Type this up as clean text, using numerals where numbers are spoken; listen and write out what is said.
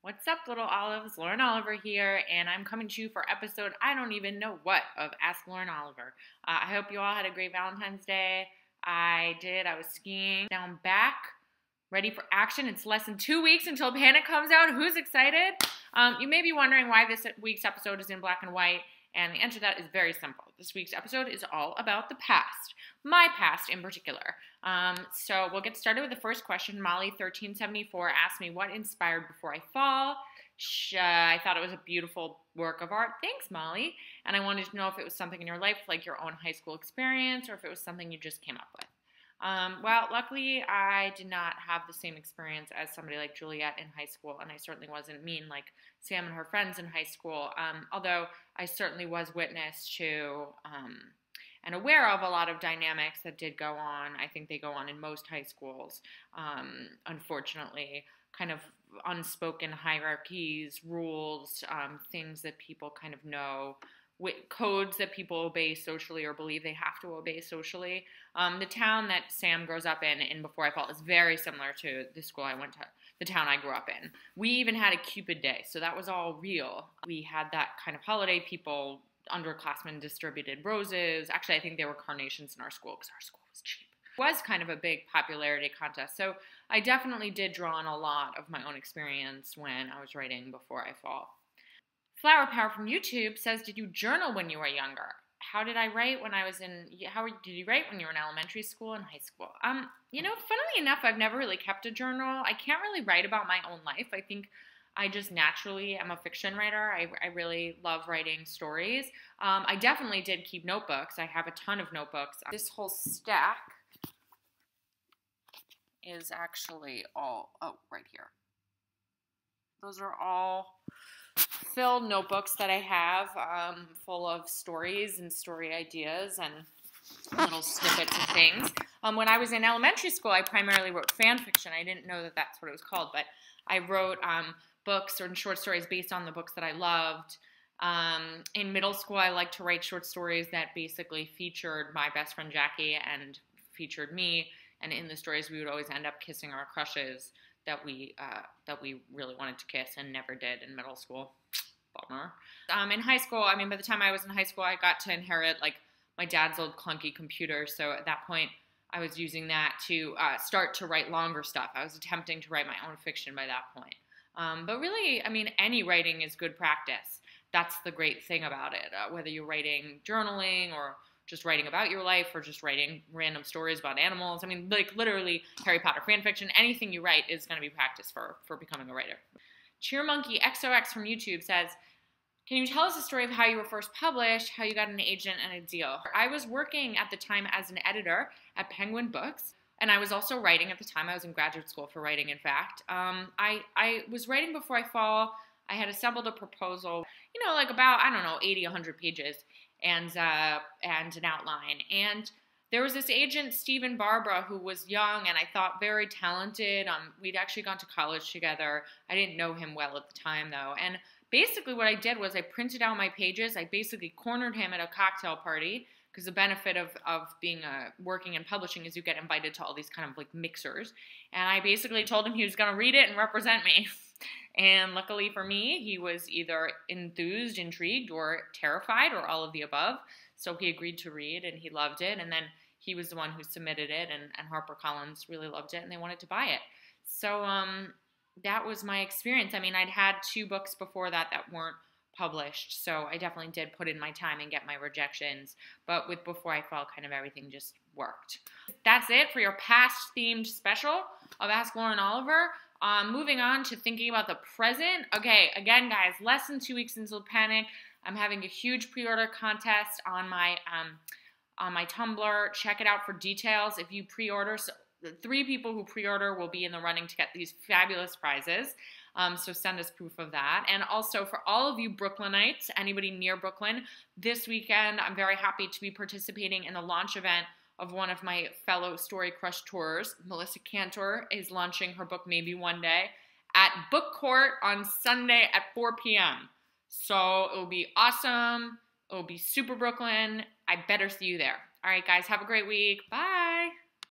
What's up, little olives? Lauren Oliver here, and I'm coming to you for episode I don't even know what of Ask Lauren Oliver. I hope you all had a great Valentine's Day. I did. I was skiing. Now I'm back, ready for action. It's less than 2 weeks until Panic comes out. Who's excited? You may be wondering why this week's episode is in black and white, and the answer to that is very simple. This week's episode is all about the past, my past in particular. So we'll get started with the first question. Molly1374 asked me, what inspired Before I Fall? I thought it was a beautiful work of art. Thanks, Molly. And I wanted to know if it was something in your life, like your own high school experience, or if it was something you just came up with. Well, luckily, I did not have the same experience as somebody like Juliet in high school, and I certainly wasn't mean like Sam and her friends in high school, although I certainly was witness to and aware of a lot of dynamics that did go on. I think they go on in most high schools, unfortunately, kind of unspoken hierarchies, rules, things that people kind of know, codes that people obey socially or believe they have to obey socially. The town that Sam grows up in Before I Fall is very similar to the school I went to, the town I grew up in. We even had a Cupid Day, so that was all real. We had that kind of holiday. Underclassmen distributed roses. Actually, I think there were carnations in our school because our school was cheap. It was kind of a big popularity contest, so I definitely did draw on a lot of my own experience when I was writing Before I Fall. Flower Power from YouTube says, did you journal when you were younger? How did I write when I was how did you write when you were in elementary school and high school? Funnily enough, I've never really kept a journal. I can't really write about my own life. I think I just naturally am a fiction writer. I really love writing stories. I definitely did keep notebooks. I have a ton of notebooks. This whole stack is actually all, right here. Those are all filled notebooks that I have, full of stories and story ideas and little snippets of things. When I was in elementary school, I primarily wrote fan fiction. I didn't know that that's what it was called, but I wrote books or short stories based on the books that I loved. In middle school, I liked to write short stories that basically featured my best friend Jackie and featured me. And in the stories, we would always end up kissing our crushes that we really wanted to kiss and never did in middle school. Bummer. In high school, by the time I was in high school, I got to inherit like my dad's old clunky computer. So at that point, I was using that to start to write longer stuff. I was attempting to write my own fiction by that point. But really, any writing is good practice. That's the great thing about it. Whether you're writing journaling or just writing about your life or just writing random stories about animals. Literally Harry Potter fan fiction, anything you write is going to be practice for becoming a writer. Cheermonkey XOX from YouTube says, can you tell us the story of how you were first published, how you got an agent and a deal? I was working at the time as an editor at Penguin Books, and I was also writing at the time. I was in graduate school for writing, in fact. I was writing Before I Fall. I had assembled a proposal, about, 80, 100 pages, and an outline. And there was this agent, Stephen Barbara, who was young and I thought very talented. We'd actually gone to college together. I didn't know him well at the time, though. And basically what I did was I printed out my pages. I basically cornered him at a cocktail party, because the benefit of being working in publishing is you get invited to all these kind of like mixers. And I basically told him he was going to read it and represent me. And luckily for me, he was either enthused, intrigued, or terrified, or all of the above. So he agreed to read, and he loved it. And then he was the one who submitted it, and HarperCollins really loved it, and they wanted to buy it. So that was my experience. I'd had 2 books before that weren't published, so I definitely did put in my time and get my rejections. But with Before I Fall, kind of everything just worked. That's it for your past-themed special of Ask Lauren Oliver. Moving on to thinking about the present. Okay, again, guys, less than 2 weeks until Panic. I'm having a huge pre-order contest on my Tumblr. Check it out for details. If you pre-order, so the 3 people who pre-order will be in the running to get these fabulous prizes. So send us proof of that. And also for all of you Brooklynites, anybody near Brooklyn, this weekend I'm very happy to be participating in the launch event of one of my fellow Story Crush tours. Melissa Cantor is launching her book Maybe One Day at Book Court on Sunday at 4 p.m. So it will be awesome. It will be super Brooklyn. I better see you there. All right, guys, have a great week. Bye.